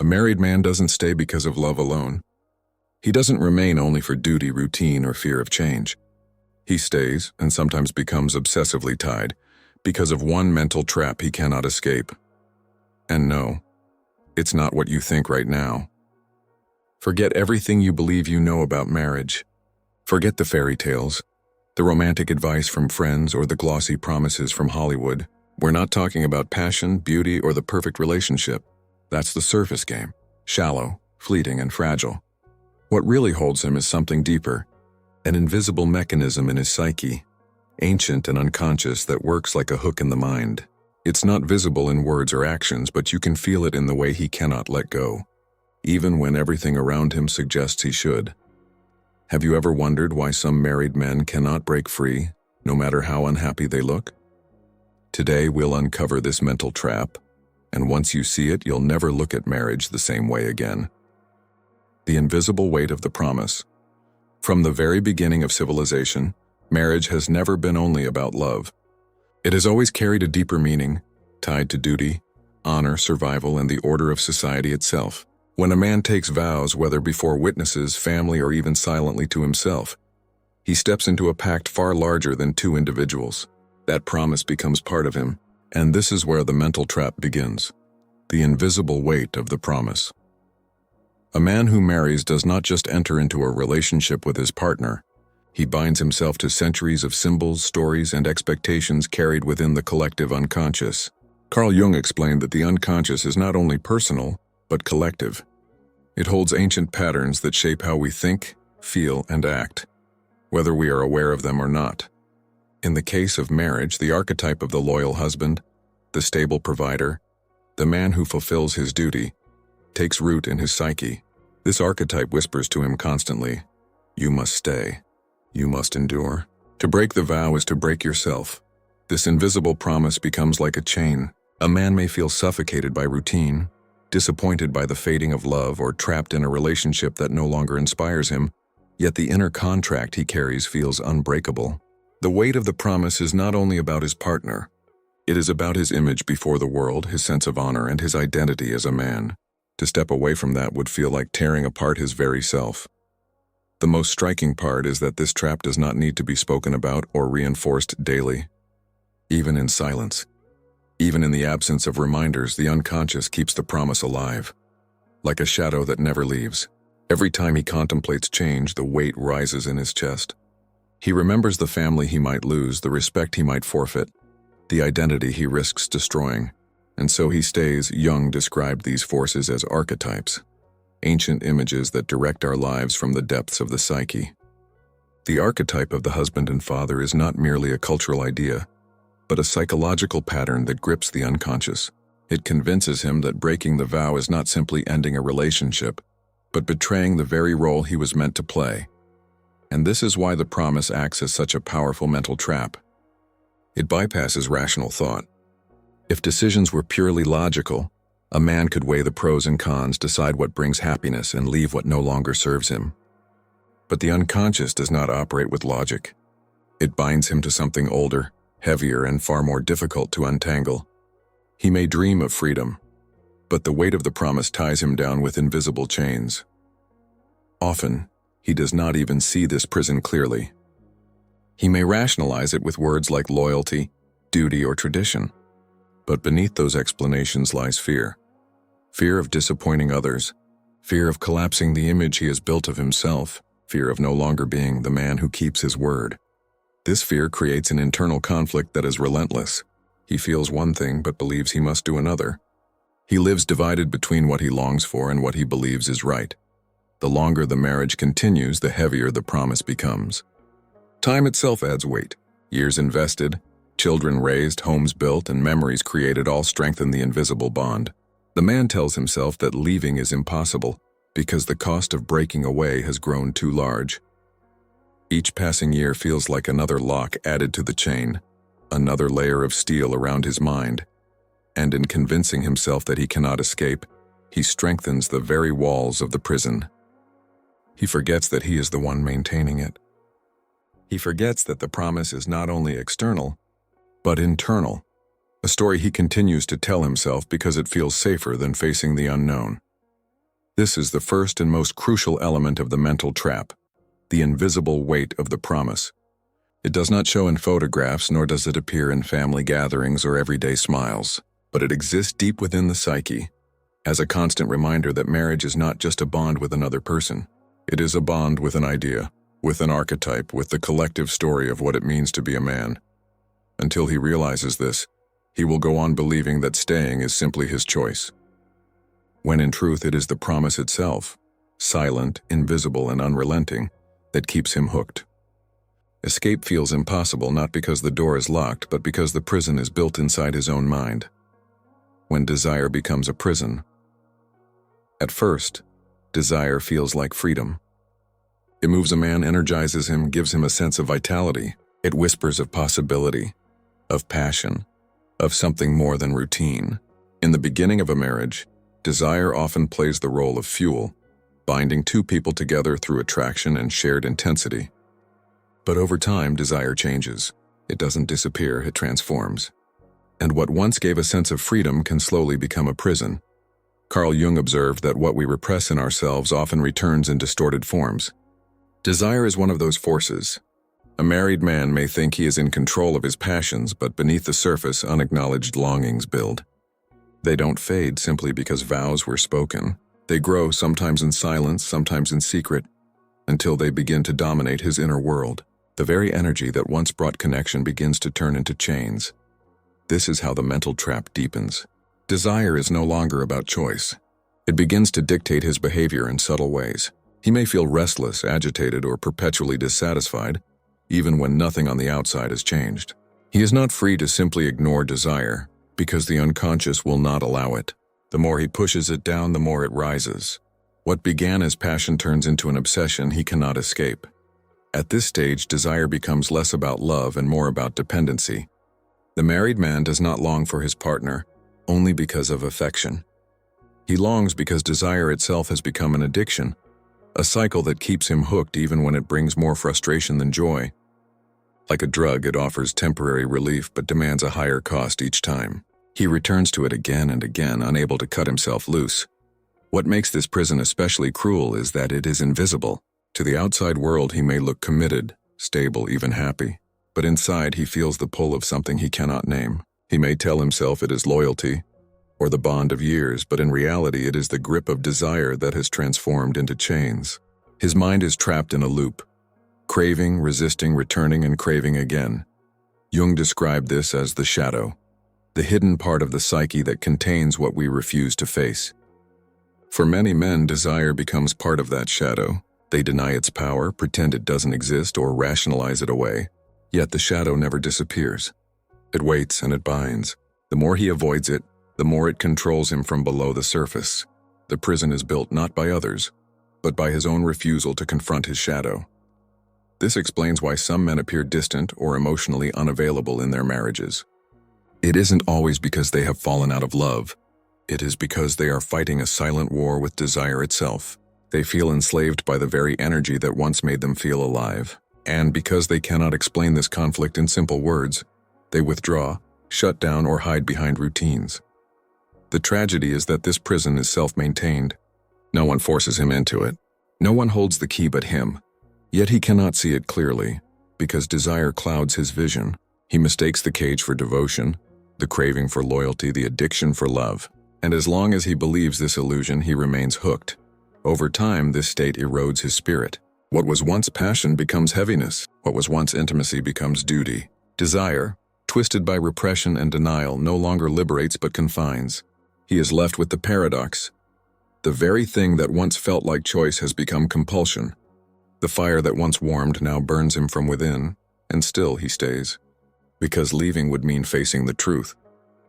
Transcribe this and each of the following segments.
A married man doesn't stay because of love alone. He doesn't remain only for duty, routine, or fear of change. He stays, and sometimes becomes obsessively tied, because of one mental trap he cannot escape. And no, it's not what you think right now. Forget everything you believe you know about marriage. Forget the fairy tales, the romantic advice from friends, or the glossy promises from Hollywood. We're not talking about passion, beauty, or the perfect relationship. That's the surface game, shallow, fleeting, and fragile. What really holds him is something deeper, an invisible mechanism in his psyche, ancient and unconscious, that works like a hook in the mind. It's not visible in words or actions, but you can feel it in the way he cannot let go, even when everything around him suggests he should. Have you ever wondered why some married men cannot break free, no matter how unhappy they look? Today we'll uncover this mental trap, and once you see it, you'll never look at marriage the same way again. The invisible weight of the promise. From the very beginning of civilization, marriage has never been only about love. It has always carried a deeper meaning, tied to duty, honor, survival, and the order of society itself. When a man takes vows, whether before witnesses, family, or even silently to himself, he steps into a pact far larger than two individuals. That promise becomes part of him, and this is where the mental trap begins. The invisible weight of the promise. A man who marries does not just enter into a relationship with his partner. He binds himself to centuries of symbols, stories, and expectations carried within the collective unconscious. Carl Jung explained that the unconscious is not only personal, but collective. It holds ancient patterns that shape how we think, feel, and act, whether we are aware of them or not. In the case of marriage, the archetype of the loyal husband, the stable provider, the man who fulfills his duty, takes root in his psyche. This archetype whispers to him constantly, "You must stay. You must endure." To break the vow is to break yourself. This invisible promise becomes like a chain. A man may feel suffocated by routine, disappointed by the fading of love, or trapped in a relationship that no longer inspires him, yet the inner contract he carries feels unbreakable. The weight of the promise is not only about his partner. It is about his image before the world, his sense of honor, and his identity as a man. To step away from that would feel like tearing apart his very self. The most striking part is that this trap does not need to be spoken about or reinforced daily. Even in silence, even in the absence of reminders, the unconscious keeps the promise alive, like a shadow that never leaves. Every time he contemplates change, the weight rises in his chest. He remembers the family he might lose, the respect he might forfeit, the identity he risks destroying. And so he stays. Jung described these forces as archetypes, ancient images that direct our lives from the depths of the psyche. The archetype of the husband and father is not merely a cultural idea, but a psychological pattern that grips the unconscious. It convinces him that breaking the vow is not simply ending a relationship, but betraying the very role he was meant to play. And this is why the promise acts as such a powerful mental trap. It bypasses rational thought. If decisions were purely logical, a man could weigh the pros and cons, decide what brings happiness, and leave what no longer serves him. But the unconscious does not operate with logic. It binds him to something older, heavier, and far more difficult to untangle. He may dream of freedom, but the weight of the promise ties him down with invisible chains. Often, he does not even see this prison clearly. He may rationalize it with words like loyalty, duty, or tradition. But beneath those explanations lies fear. Fear of disappointing others, fear of collapsing the image he has built of himself, fear of no longer being the man who keeps his word. This fear creates an internal conflict that is relentless. He feels one thing but believes he must do another. He lives divided between what he longs for and what he believes is right. The longer the marriage continues, the heavier the promise becomes. Time itself adds weight. Years invested, children raised, homes built, and memories created all strengthen the invisible bond. The man tells himself that leaving is impossible because the cost of breaking away has grown too large. Each passing year feels like another lock added to the chain, another layer of steel around his mind. And in convincing himself that he cannot escape, he strengthens the very walls of the prison. He forgets that he is the one maintaining it. He forgets that the promise is not only external, but internal, a story he continues to tell himself because it feels safer than facing the unknown. This is the first and most crucial element of the mental trap, the invisible weight of the promise. It does not show in photographs, nor does it appear in family gatherings or everyday smiles, but it exists deep within the psyche, as a constant reminder that marriage is not just a bond with another person. It is a bond with an idea, with an archetype, with the collective story of what it means to be a man. Until he realizes this, he will go on believing that staying is simply his choice, when in truth it is the promise itself, silent, invisible, and unrelenting, that keeps him hooked. Escape feels impossible not because the door is locked, but because the prison is built inside his own mind. When desire becomes a prison. At first, desire feels like freedom. It moves a man, energizes him, gives him a sense of vitality. It whispers of possibility, of passion, of something more than routine. In the beginning of a marriage, desire often plays the role of fuel, binding two people together through attraction and shared intensity. But over time, desire changes. It doesn't disappear, it transforms. And what once gave a sense of freedom can slowly become a prison. Carl Jung observed that what we repress in ourselves often returns in distorted forms. Desire is one of those forces. A married man may think he is in control of his passions, but beneath the surface, unacknowledged longings build. They don't fade simply because vows were spoken. They grow, sometimes in silence, sometimes in secret, until they begin to dominate his inner world. The very energy that once brought connection begins to turn into chains. This is how the mental trap deepens. Desire is no longer about choice. It begins to dictate his behavior in subtle ways. He may feel restless, agitated, or perpetually dissatisfied, even when nothing on the outside has changed. He is not free to simply ignore desire, because the unconscious will not allow it. The more he pushes it down, the more it rises. What began as passion turns into an obsession he cannot escape. At this stage, desire becomes less about love and more about dependency. The married man does not long for his partner only because of affection. He longs because desire itself has become an addiction, a cycle that keeps him hooked even when it brings more frustration than joy. Like a drug, it offers temporary relief but demands a higher cost each time. He returns to it again and again, unable to cut himself loose. What makes this prison especially cruel is that it is invisible. To the outside world, he may look committed, stable, even happy. But inside, he feels the pull of something he cannot name. He may tell himself it is loyalty or the bond of years, but in reality, it is the grip of desire that has transformed into chains. His mind is trapped in a loop, craving, resisting, returning, and craving again. Jung described this as the shadow, the hidden part of the psyche that contains what we refuse to face. For many men, desire becomes part of that shadow. They deny its power, pretend it doesn't exist, or rationalize it away. Yet the shadow never disappears. It waits and it binds. The more he avoids it, the more it controls him from below the surface. The prison is built not by others, but by his own refusal to confront his shadow. This explains why some men appear distant or emotionally unavailable in their marriages. It isn't always because they have fallen out of love. It is because they are fighting a silent war with desire itself. They feel enslaved by the very energy that once made them feel alive. And because they cannot explain this conflict in simple words, they withdraw, shut down, or hide behind routines. The tragedy is that this prison is self-maintained. No one forces him into it. No one holds the key but him. Yet he cannot see it clearly, because desire clouds his vision. He mistakes the cage for devotion, the craving for loyalty, the addiction for love. And as long as he believes this illusion, he remains hooked. Over time, this state erodes his spirit. What was once passion becomes heaviness. What was once intimacy becomes duty. Desire, twisted by repression and denial, no longer liberates but confines. He is left with the paradox. The very thing that once felt like choice has become compulsion. The fire that once warmed now burns him from within, and still he stays. Because leaving would mean facing the truth.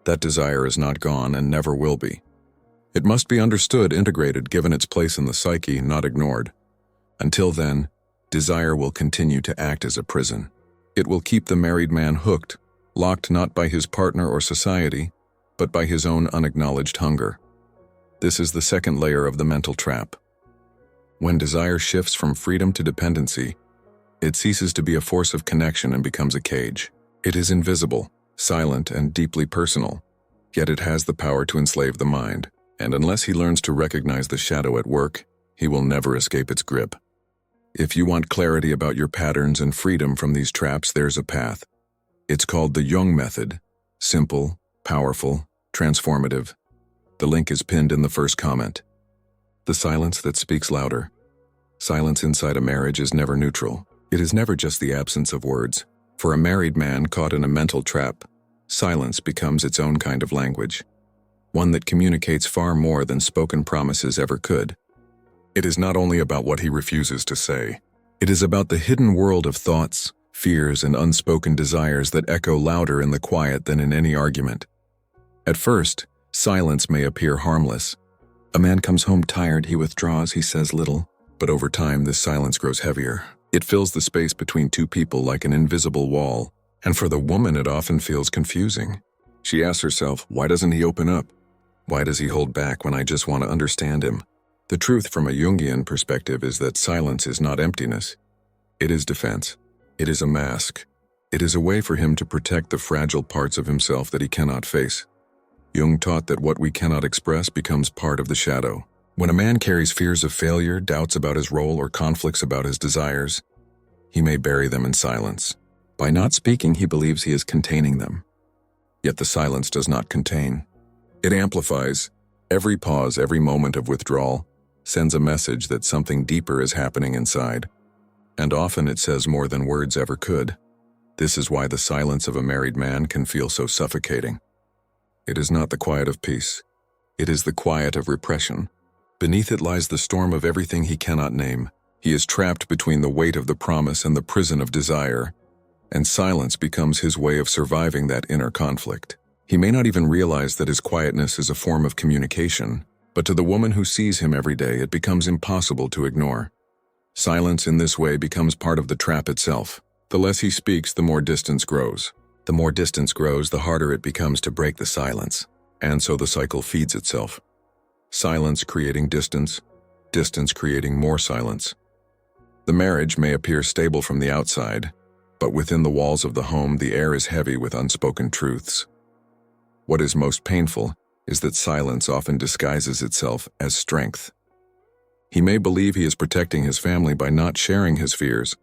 That desire is not gone and never will be. It must be understood, integrated, given its place in the psyche, not ignored. Until then, desire will continue to act as a prison. It will keep the married man hooked, locked not by his partner or society, but by his own unacknowledged hunger. This is the second layer of the mental trap. When desire shifts from freedom to dependency, it ceases to be a force of connection and becomes a cage. It is invisible, silent, and deeply personal, yet it has the power to enslave the mind. And unless he learns to recognize the shadow at work, he will never escape its grip. If you want clarity about your patterns and freedom from these traps, there's a path. It's called the Jung Method. Simple, powerful, transformative. The link is pinned in the first comment. The silence that speaks louder. Silence inside a marriage is never neutral. It is never just the absence of words. For a married man caught in a mental trap, silence becomes its own kind of language. One that communicates far more than spoken promises ever could. It is not only about what he refuses to say. It is about the hidden world of thoughts, fears, and unspoken desires that echo louder in the quiet than in any argument. At first, silence may appear harmless. A man comes home tired, he withdraws, he says little. But over time, this silence grows heavier. It fills the space between two people like an invisible wall. And for the woman, it often feels confusing. She asks herself, why doesn't he open up? Why does he hold back when I just want to understand him? The truth from a Jungian perspective is that silence is not emptiness. It is defense. It is a mask. It is a way for him to protect the fragile parts of himself that he cannot face. Jung taught that what we cannot express becomes part of the shadow. When a man carries fears of failure, doubts about his role, or conflicts about his desires, he may bury them in silence. By not speaking, he believes he is containing them. Yet the silence does not contain. It amplifies. Every pause, every moment of withdrawal, sends a message that something deeper is happening inside. And often it says more than words ever could. This is why the silence of a married man can feel so suffocating. It is not the quiet of peace. It is the quiet of repression. Beneath it lies the storm of everything he cannot name. He is trapped between the weight of the promise and the prison of desire, and silence becomes his way of surviving that inner conflict. He may not even realize that his quietness is a form of communication, but to the woman who sees him every day, it becomes impossible to ignore. Silence in this way becomes part of the trap itself. The less he speaks, the more distance grows. The more distance grows, the harder it becomes to break the silence. And so the cycle feeds itself. Silence creating distance, distance creating more silence. The marriage may appear stable from the outside, but within the walls of the home, the air is heavy with unspoken truths. What is most painful is that silence often disguises itself as strength. He may believe he is protecting his family by not sharing his fears,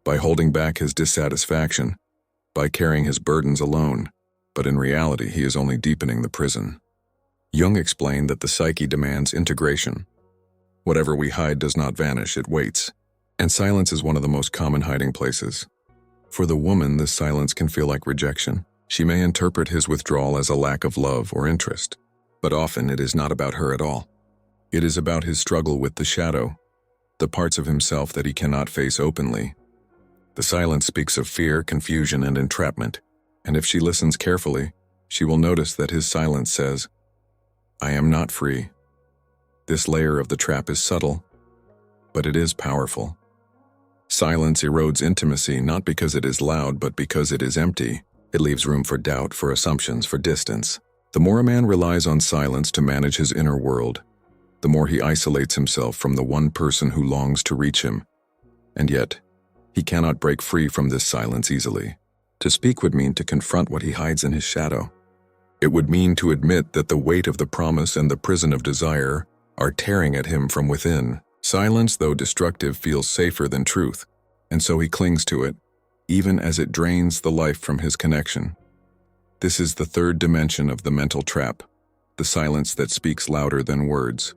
by holding back his dissatisfaction, by carrying his burdens alone, but in reality he is only deepening the prison. Jung explained that the psyche demands integration. Whatever we hide does not vanish, it waits. And silence is one of the most common hiding places. For the woman, this silence can feel like rejection. She may interpret his withdrawal as a lack of love or interest. But often it is not about her at all. It is about his struggle with the shadow, the parts of himself that he cannot face openly. The silence speaks of fear, confusion, and entrapment. And if she listens carefully, she will notice that his silence says, I am not free. This layer of the trap is subtle, but it is powerful. Silence erodes intimacy not because it is loud, but because it is empty. It leaves room for doubt, for assumptions, for distance. The more a man relies on silence to manage his inner world, the more he isolates himself from the one person who longs to reach him. And yet, he cannot break free from this silence easily. To speak would mean to confront what he hides in his shadow. It would mean to admit that the weight of the promise and the prison of desire are tearing at him from within. Silence, though destructive, feels safer than truth, and so he clings to it, even as it drains the life from his connection. This is the third dimension of the mental trap, the silence that speaks louder than words.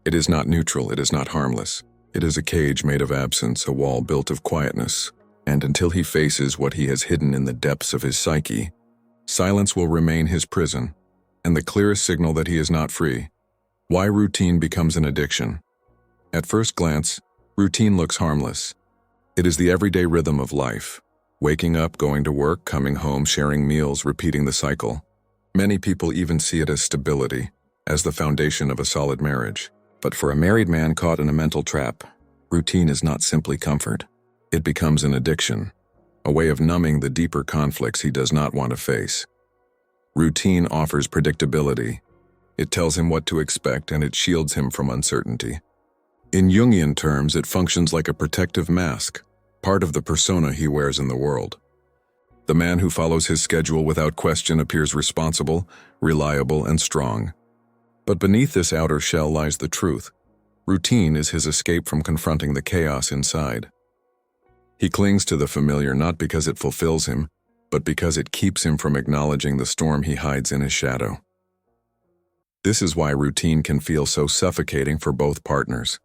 It is not neutral, it is not harmless. It is a cage made of absence, a wall built of quietness. And until he faces what he has hidden in the depths of his psyche, silence will remain his prison, and the clearest signal that he is not free. Why routine becomes an addiction. At first glance, routine looks harmless. It is the everyday rhythm of life. Waking up, going to work, coming home, sharing meals, repeating the cycle. Many people even see it as stability, as the foundation of a solid marriage. But for a married man caught in a mental trap, routine is not simply comfort. It becomes an addiction, a way of numbing the deeper conflicts he does not want to face. Routine offers predictability. It tells him what to expect and it shields him from uncertainty. In Jungian terms, it functions like a protective mask, part of the persona he wears in the world. The man who follows his schedule without question appears responsible, reliable, and strong. But beneath this outer shell lies the truth. Routine is his escape from confronting the chaos inside. He clings to the familiar not because it fulfills him, but because it keeps him from acknowledging the storm he hides in his shadow. This is why routine can feel so suffocating for both partners.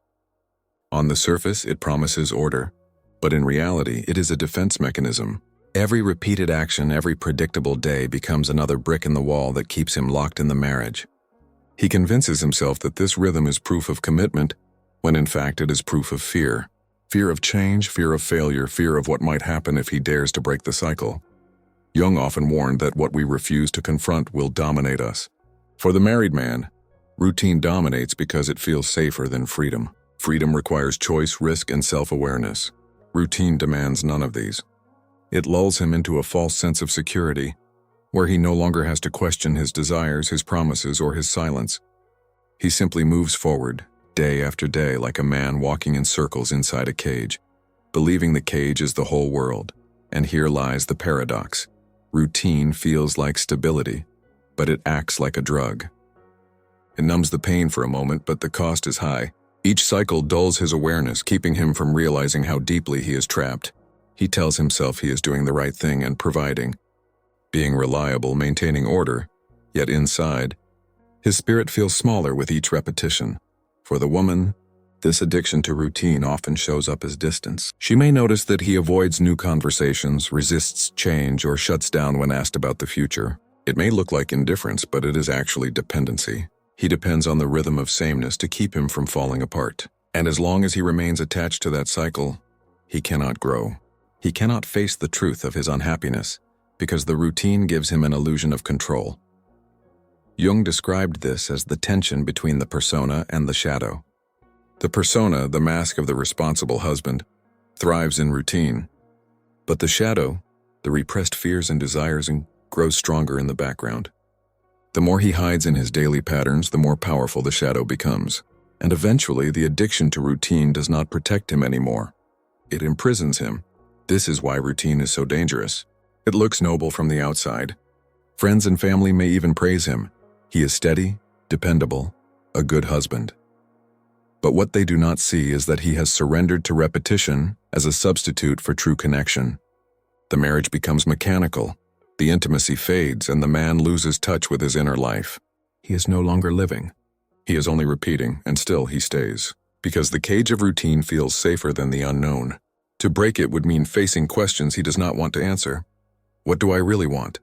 On the surface, it promises order, but in reality, it is a defense mechanism. Every repeated action, every predictable day becomes another brick in the wall that keeps him locked in the marriage. He convinces himself that this rhythm is proof of commitment, when in fact it is proof of fear. Fear of change, fear of failure, fear of what might happen if he dares to break the cycle. Jung often warned that what we refuse to confront will dominate us. For the married man, routine dominates because it feels safer than freedom. Freedom requires choice, risk, and self-awareness. Routine demands none of these. It lulls him into a false sense of security, where he no longer has to question his desires, his promises, or his silence. He simply moves forward, day after day, like a man walking in circles inside a cage, believing the cage is the whole world. And here lies the paradox. Routine feels like stability, but it acts like a drug. It numbs the pain for a moment, but the cost is high. Each cycle dulls his awareness, keeping him from realizing how deeply he is trapped. He tells himself he is doing the right thing and providing, being reliable, maintaining order, yet inside, his spirit feels smaller with each repetition. For the woman, this addiction to routine often shows up as distance. She may notice that he avoids new conversations, resists change, or shuts down when asked about the future. It may look like indifference, but it is actually dependency. He depends on the rhythm of sameness to keep him from falling apart. And as long as he remains attached to that cycle, he cannot grow. He cannot face the truth of his unhappiness, because the routine gives him an illusion of control. Jung described this as the tension between the persona and the shadow. The persona, the mask of the responsible husband, thrives in routine. But the shadow, the repressed fears and desires, grows stronger in the background. The more he hides in his daily patterns, the more powerful the shadow becomes. And eventually, the addiction to routine does not protect him anymore. It imprisons him. This is why routine is so dangerous. It looks noble from the outside. Friends and family may even praise him. He is steady, dependable, a good husband. But what they do not see is that he has surrendered to repetition as a substitute for true connection. The marriage becomes mechanical, the intimacy fades, and the man loses touch with his inner life. He is no longer living. He is only repeating, and still he stays. Because the cage of routine feels safer than the unknown. To break it would mean facing questions he does not want to answer. What do I really want?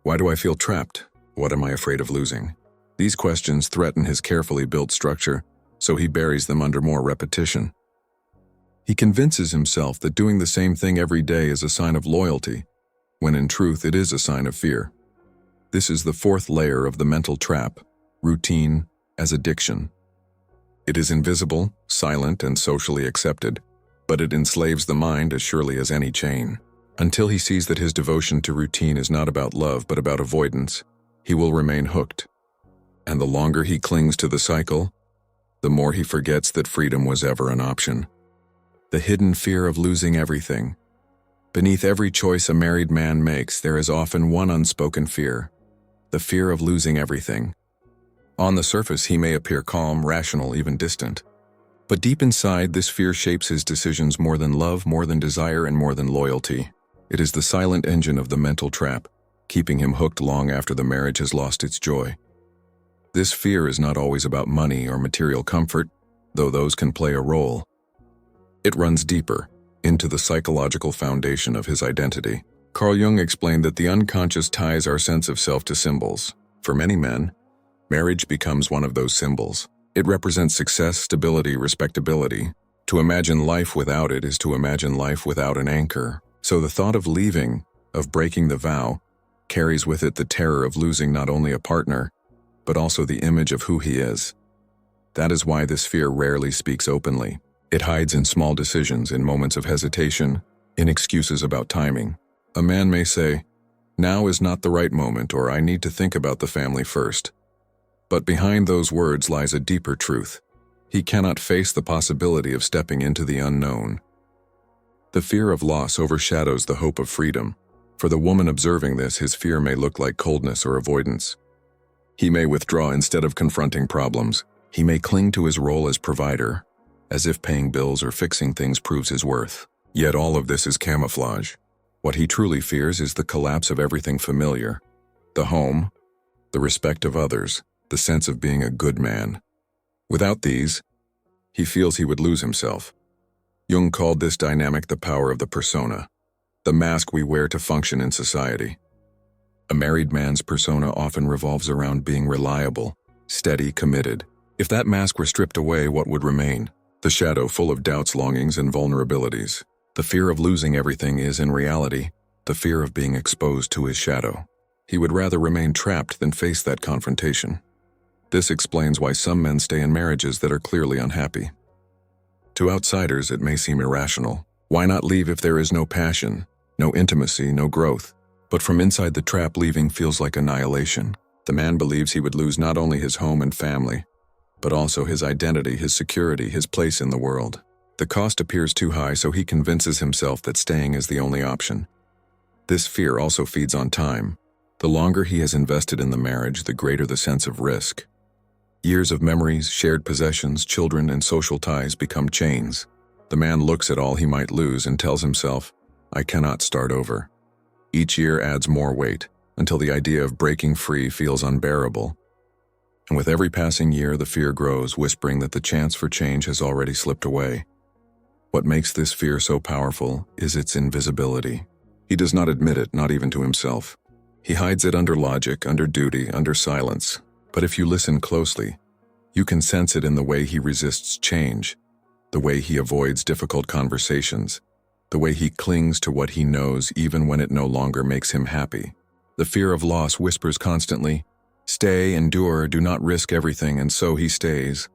Why do I feel trapped? What am I afraid of losing? These questions threaten his carefully built structure, so he buries them under more repetition. He convinces himself that doing the same thing every day is a sign of loyalty, when in truth it is a sign of fear. This is the fourth layer of the mental trap, routine as addiction. It is invisible, silent, and socially accepted, but it enslaves the mind as surely as any chain. Until he sees that his devotion to routine is not about love but about avoidance, he will remain hooked. And the longer he clings to the cycle, the more he forgets that freedom was ever an option. The hidden fear of losing everything. Beneath every choice a married man makes, there is often one unspoken fear, the fear of losing everything. On the surface, he may appear calm, rational, even distant. But deep inside, this fear shapes his decisions more than love, more than desire, and more than loyalty. It is the silent engine of the mental trap, keeping him hooked long after the marriage has lost its joy. This fear is not always about money or material comfort, though those can play a role. It runs deeper, into the psychological foundation of his identity. Carl Jung explained that the unconscious ties our sense of self to symbols. For many men, marriage becomes one of those symbols. It represents success, stability, respectability. To imagine life without it is to imagine life without an anchor. So the thought of leaving, of breaking the vow, carries with it the terror of losing not only a partner, but also the image of who he is. That is why this fear rarely speaks openly. It hides in small decisions, in moments of hesitation, in excuses about timing. A man may say, "Now is not the right moment," or "I need to think about the family first." But behind those words lies a deeper truth. He cannot face the possibility of stepping into the unknown. The fear of loss overshadows the hope of freedom. For the woman observing this, his fear may look like coldness or avoidance. He may withdraw instead of confronting problems. He may cling to his role as provider, as if paying bills or fixing things proves his worth. Yet all of this is camouflage. What he truly fears is the collapse of everything familiar. The home, the respect of others, the sense of being a good man. Without these, he feels he would lose himself. Jung called this dynamic the power of the persona, the mask we wear to function in society. A married man's persona often revolves around being reliable, steady, committed. If that mask were stripped away, what would remain? The shadow full of doubts, longings, and vulnerabilities. The fear of losing everything is, in reality, the fear of being exposed to his shadow. He would rather remain trapped than face that confrontation. This explains why some men stay in marriages that are clearly unhappy. To outsiders, it may seem irrational. Why not leave if there is no passion, no intimacy, no growth? But from inside the trap, leaving feels like annihilation. The man believes he would lose not only his home and family, but also his identity, his security, his place in the world. The cost appears too high, so he convinces himself that staying is the only option. This fear also feeds on time. The longer he has invested in the marriage, the greater the sense of risk. Years of memories, shared possessions, children, and social ties become chains. The man looks at all he might lose and tells himself, "I cannot start over." Each year adds more weight, until the idea of breaking free feels unbearable. And with every passing year, the fear grows, whispering that the chance for change has already slipped away. What makes this fear so powerful is its invisibility. He does not admit it, not even to himself. He hides it under logic, under duty, under silence. But if you listen closely, you can sense it in the way he resists change, the way he avoids difficult conversations, the way he clings to what he knows even when it no longer makes him happy. The fear of loss whispers constantly, "Stay, endure, do not risk everything," and so he stays.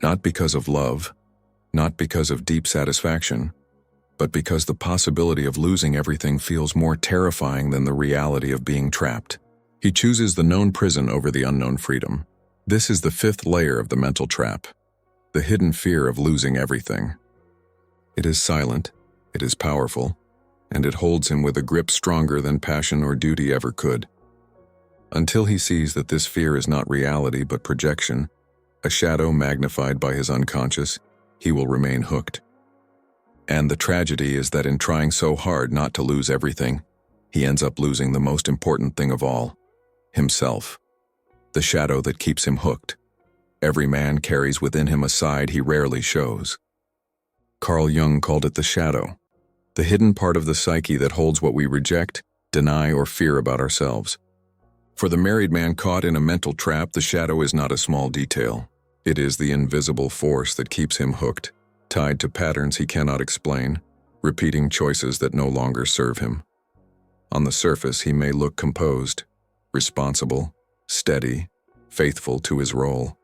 Not because of love, not because of deep satisfaction, but because the possibility of losing everything feels more terrifying than the reality of being trapped. He chooses the known prison over the unknown freedom. This is the fifth layer of the mental trap, the hidden fear of losing everything. It is silent, it is powerful, and it holds him with a grip stronger than passion or duty ever could. Until he sees that this fear is not reality but projection, a shadow magnified by his unconscious, he will remain hooked. And the tragedy is that in trying so hard not to lose everything, he ends up losing the most important thing of all, himself. The shadow that keeps him hooked. Every man carries within him a side he rarely shows. Carl Jung called it the shadow, the hidden part of the psyche that holds what we reject, deny, or fear about ourselves. For the married man caught in a mental trap, the shadow is not a small detail. It is the invisible force that keeps him hooked, tied to patterns he cannot explain, repeating choices that no longer serve him. On the surface, he may look composed, responsible, steady, faithful to his role.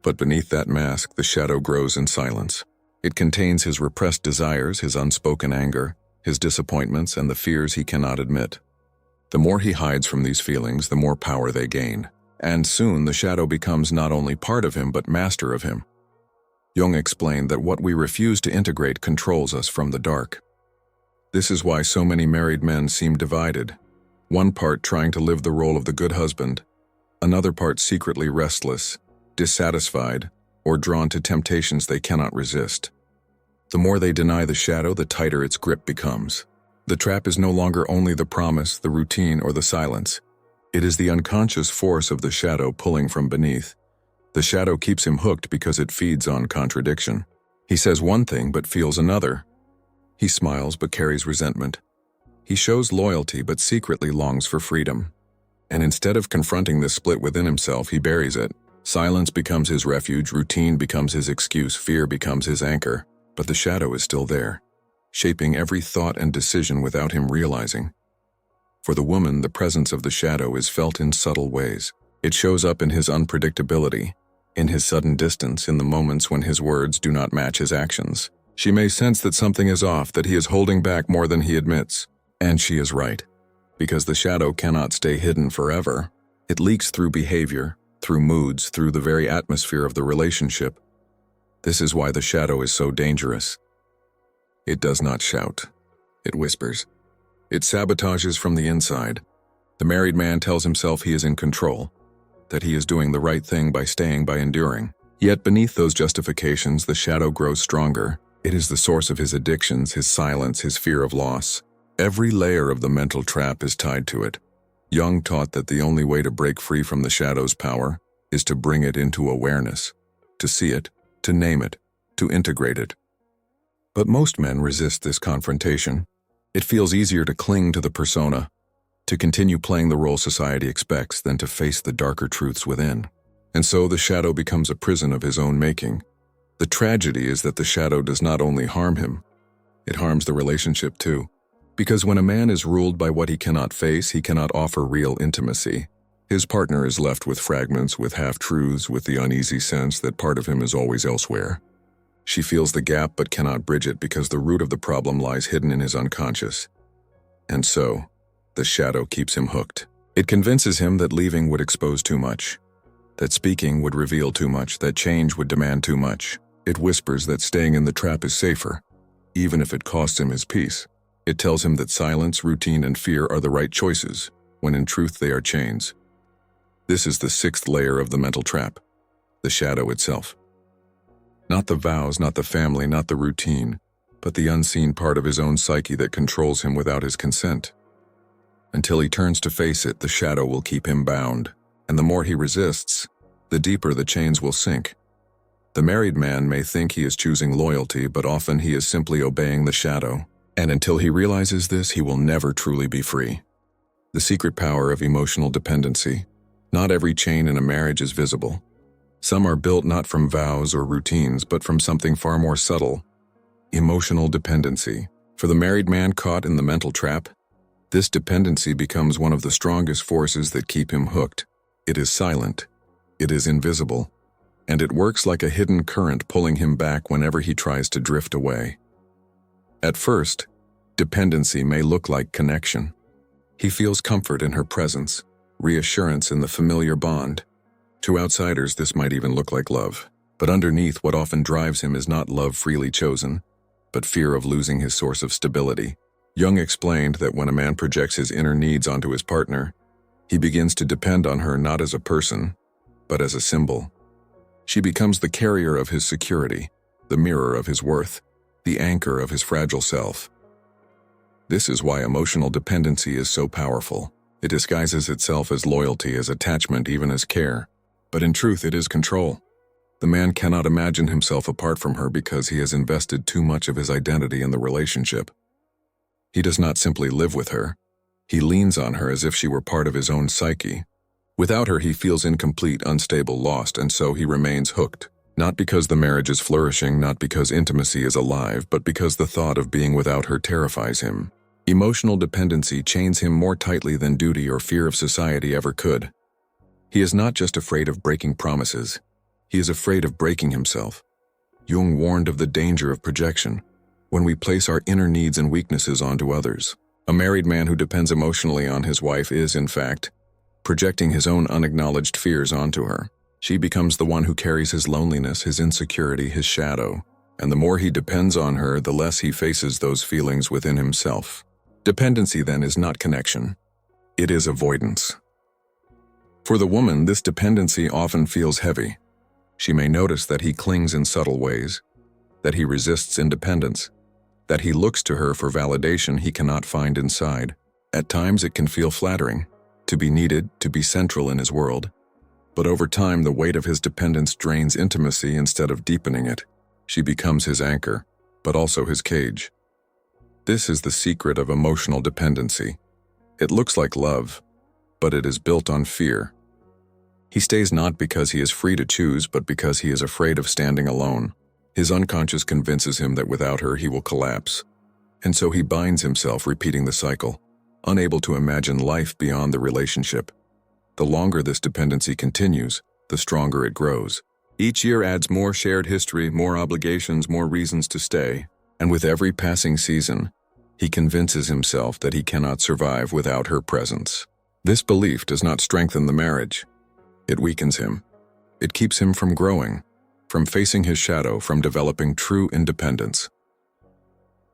But beneath that mask, the shadow grows in silence. It contains his repressed desires, his unspoken anger, his disappointments, and the fears he cannot admit. The more he hides from these feelings, the more power they gain. And soon the shadow becomes not only part of him, but master of him. Jung explained that what we refuse to integrate controls us from the dark. This is why so many married men seem divided. One part trying to live the role of the good husband, another part secretly restless, dissatisfied, or drawn to temptations they cannot resist. The more they deny the shadow, the tighter its grip becomes. The trap is no longer only the promise, the routine, or the silence. It is the unconscious force of the shadow pulling from beneath. The shadow keeps him hooked because it feeds on contradiction. He says one thing but feels another. He smiles but carries resentment. He shows loyalty but secretly longs for freedom. And instead of confronting this split within himself, he buries it. Silence becomes his refuge, routine becomes his excuse, fear becomes his anchor. But the shadow is still there, shaping every thought and decision without him realizing. For the woman, the presence of the shadow is felt in subtle ways. It shows up in his unpredictability, in his sudden distance, in the moments when his words do not match his actions. She may sense that something is off, that he is holding back more than he admits. And she is right, because the shadow cannot stay hidden forever. It leaks through behavior, through moods, through the very atmosphere of the relationship. This is why the shadow is so dangerous. It does not shout. It whispers. It sabotages from the inside. The married man tells himself he is in control. that he is doing the right thing by staying, by enduring. Yet beneath those justifications, the shadow grows stronger. It is the source of his addictions, his silence, his fear of loss. Every layer of the mental trap is tied to it. Jung taught that the only way to break free from the shadow's power is to bring it into awareness, to see it, to name it, to integrate it. But most men resist this confrontation. It feels easier to cling to the persona, to continue playing the role society expects than to face the darker truths within. And so the shadow becomes a prison of his own making. The tragedy is that the shadow does not only harm him, it harms the relationship too. Because when a man is ruled by what he cannot face, he cannot offer real intimacy. His partner is left with fragments, with half-truths, with the uneasy sense that part of him is always elsewhere. She feels the gap but cannot bridge it because the root of the problem lies hidden in his unconscious. And so, the shadow keeps him hooked. It convinces him that leaving would expose too much, that speaking would reveal too much, that change would demand too much. It whispers that staying in the trap is safer, even if it costs him his peace. It tells him that silence, routine, and fear are the right choices, when in truth they are chains. This is the sixth layer of the mental trap, the shadow itself. Not the vows, not the family, not the routine, but the unseen part of his own psyche that controls him without his consent. Until he turns to face it, the shadow will keep him bound, and the more he resists, the deeper the chains will sink. The married man may think he is choosing loyalty, but often he is simply obeying the shadow. And until he realizes this, he will never truly be free. The secret power of emotional dependency. Not every chain in a marriage is visible. Some are built not from vows or routines, but from something far more subtle. Emotional dependency. For the married man caught in the mental trap, this dependency becomes one of the strongest forces that keep him hooked. It is silent. It is invisible. And it works like a hidden current pulling him back whenever he tries to drift away. At first, dependency may look like connection. He feels comfort in her presence, reassurance in the familiar bond. To outsiders, this might even look like love. But underneath, what often drives him is not love freely chosen, but fear of losing his source of stability. Jung explained that when a man projects his inner needs onto his partner, he begins to depend on her not as a person, but as a symbol. She becomes the carrier of his security, the mirror of his worth, the anchor of his fragile self. This is why emotional dependency is so powerful. It disguises itself as loyalty, as attachment, even as care. But in truth, it is control. The man cannot imagine himself apart from her because he has invested too much of his identity in the relationship. He does not simply live with her. He leans on her as if she were part of his own psyche. Without her, he feels incomplete, unstable, lost, and so he remains hooked. Not because the marriage is flourishing, not because intimacy is alive, but because the thought of being without her terrifies him. Emotional dependency chains him more tightly than duty or fear of society ever could. He is not just afraid of breaking promises. He is afraid of breaking himself. Jung warned of the danger of projection, when we place our inner needs and weaknesses onto others. A married man who depends emotionally on his wife is, in fact, projecting his own unacknowledged fears onto her. She becomes the one who carries his loneliness, his insecurity, his shadow. And the more he depends on her, the less he faces those feelings within himself. Dependency, then, is not connection. It is avoidance. For the woman, this dependency often feels heavy. She may notice that he clings in subtle ways, that he resists independence, that he looks to her for validation he cannot find inside. At times it can feel flattering, to be needed, to be central in his world. But over time, the weight of his dependence drains intimacy instead of deepening it. She becomes his anchor, but also his cage. This is the secret of emotional dependency. It looks like love, but it is built on fear. He stays not because he is free to choose, but because he is afraid of standing alone. His unconscious convinces him that without her he will collapse. And so he binds himself, repeating the cycle, unable to imagine life beyond the relationship. The longer this dependency continues, the stronger it grows. Each year adds more shared history, more obligations, more reasons to stay. And with every passing season, he convinces himself that he cannot survive without her presence. This belief does not strengthen the marriage. It weakens him. It keeps him from growing, from facing his shadow, from developing true independence.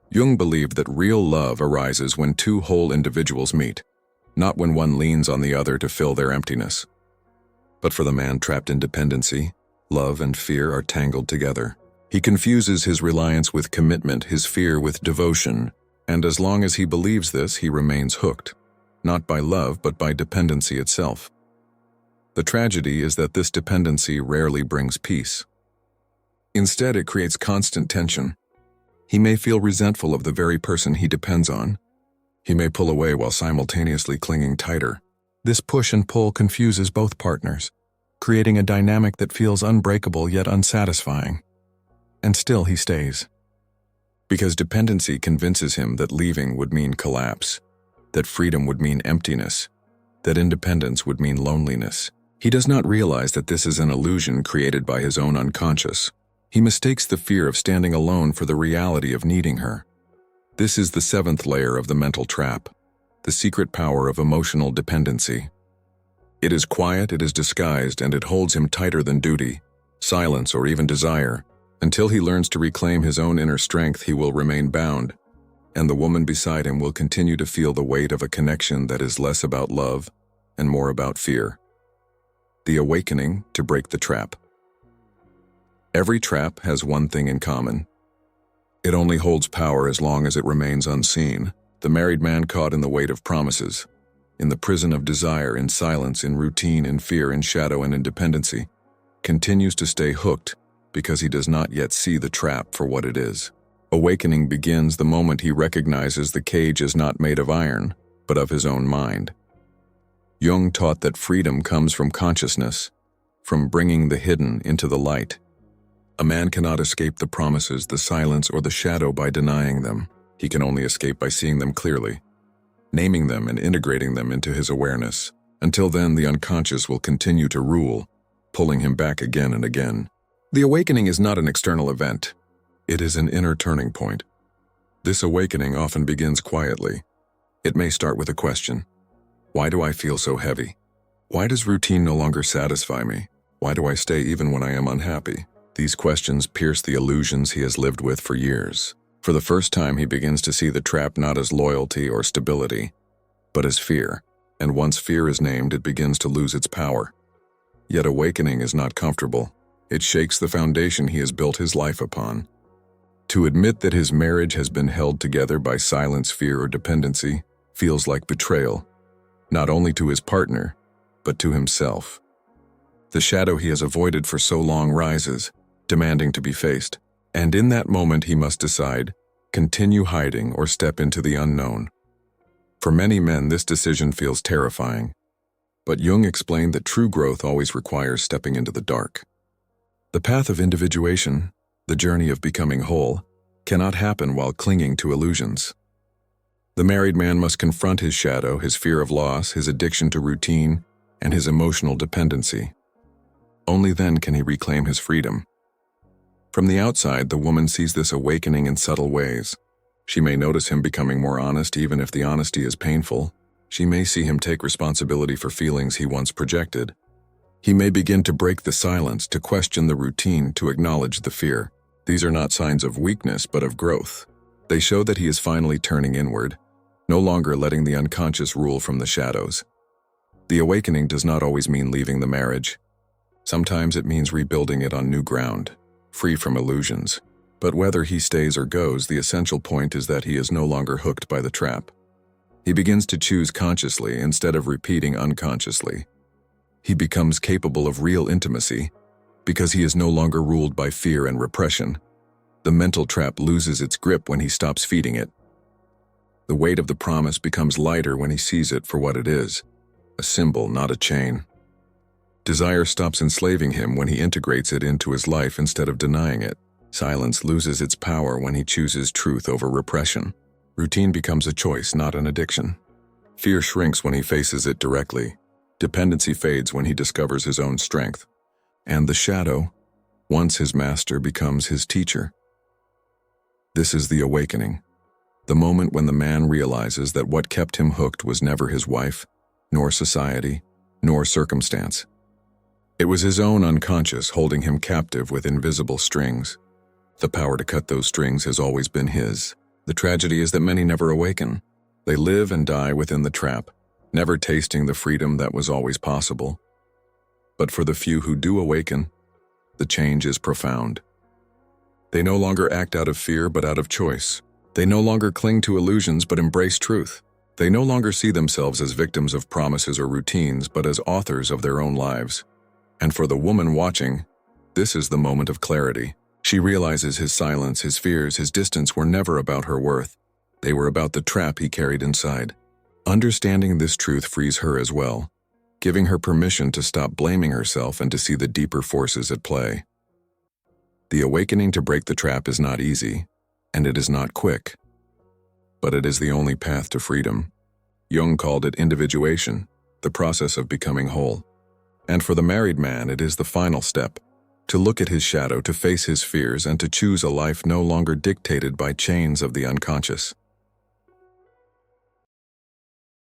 Jung believed that real love arises when two whole individuals meet, not when one leans on the other to fill their emptiness. But for the man trapped in dependency, love and fear are tangled together. He confuses his reliance with commitment, his fear with devotion, and as long as he believes this, he remains hooked, not by love but by dependency itself. The tragedy is that this dependency rarely brings peace. Instead, it creates constant tension. He may feel resentful of the very person he depends on. He may pull away while simultaneously clinging tighter. This push and pull confuses both partners, creating a dynamic that feels unbreakable yet unsatisfying. And still he stays. Because dependency convinces him that leaving would mean collapse, that freedom would mean emptiness, that independence would mean loneliness. He does not realize that this is an illusion created by his own unconscious. He mistakes the fear of standing alone for the reality of needing her. This is the seventh layer of the mental trap, the secret power of emotional dependency. It is quiet, it is disguised, and it holds him tighter than duty, silence, or even desire. Until he learns to reclaim his own inner strength, he will remain bound, and the woman beside him will continue to feel the weight of a connection that is less about love and more about fear. The awakening to break the trap. Every trap has one thing in common. It only holds power as long as it remains unseen. The married man caught in the weight of promises, in the prison of desire, in silence, in routine, in fear, in shadow, and in dependency, continues to stay hooked because he does not yet see the trap for what it is. Awakening begins the moment he recognizes the cage is not made of iron, but of his own mind. Jung taught that freedom comes from consciousness, from bringing the hidden into the light. A man cannot escape the promises, the silence, or the shadow by denying them. He can only escape by seeing them clearly, naming them and integrating them into his awareness. Until then, the unconscious will continue to rule, pulling him back again and again. The awakening is not an external event. It is an inner turning point. This awakening often begins quietly. It may start with a question. Why do I feel so heavy? Why does routine no longer satisfy me? Why do I stay even when I am unhappy? These questions pierce the illusions he has lived with for years. For the first time, he begins to see the trap not as loyalty or stability, but as fear. And once fear is named, it begins to lose its power. Yet awakening is not comfortable. It shakes the foundation he has built his life upon. To admit that his marriage has been held together by silence, fear, or dependency feels like betrayal, not only to his partner, but to himself. The shadow he has avoided for so long rises, demanding to be faced. And in that moment he must decide, continue hiding or step into the unknown. For many men, this decision feels terrifying. But Jung explained that true growth always requires stepping into the dark. The path of individuation, the journey of becoming whole, cannot happen while clinging to illusions. The married man must confront his shadow, his fear of loss, his addiction to routine, and his emotional dependency. Only then can he reclaim his freedom. From the outside, the woman sees this awakening in subtle ways. She may notice him becoming more honest even if the honesty is painful. She may see him take responsibility for feelings he once projected. He may begin to break the silence, to question the routine, to acknowledge the fear. These are not signs of weakness, but of growth. They show that he is finally turning inward, no longer letting the unconscious rule from the shadows. The awakening does not always mean leaving the marriage. Sometimes it means rebuilding it on new ground, free from illusions. But whether he stays or goes, the essential point is that he is no longer hooked by the trap. He begins to choose consciously instead of repeating unconsciously. He becomes capable of real intimacy because he is no longer ruled by fear and repression. The mental trap loses its grip when he stops feeding it. The weight of the promise becomes lighter when he sees it for what it is, a symbol, not a chain. Desire stops enslaving him when he integrates it into his life instead of denying it. Silence loses its power when he chooses truth over repression. Routine becomes a choice, not an addiction. Fear shrinks when he faces it directly. Dependency fades when he discovers his own strength. And the shadow, once his master, becomes his teacher. This is the awakening, the moment when the man realizes that what kept him hooked was never his wife, nor society, nor circumstance. It was his own unconscious holding him captive with invisible strings. The power to cut those strings has always been his. The tragedy is that many never awaken. They live and die within the trap, never tasting the freedom that was always possible. But for the few who do awaken, the change is profound. They no longer act out of fear but out of choice. They no longer cling to illusions but embrace truth. They no longer see themselves as victims of promises or routines but as authors of their own lives. And for the woman watching, this is the moment of clarity. She realizes his silence, his fears, his distance were never about her worth. They were about the trap he carried inside. Understanding this truth frees her as well, giving her permission to stop blaming herself and to see the deeper forces at play. The awakening to break the trap is not easy, and it is not quick, but it is the only path to freedom. Jung called it individuation, the process of becoming whole. And for the married man, it is the final step, to look at his shadow, to face his fears, and to choose a life no longer dictated by chains of the unconscious.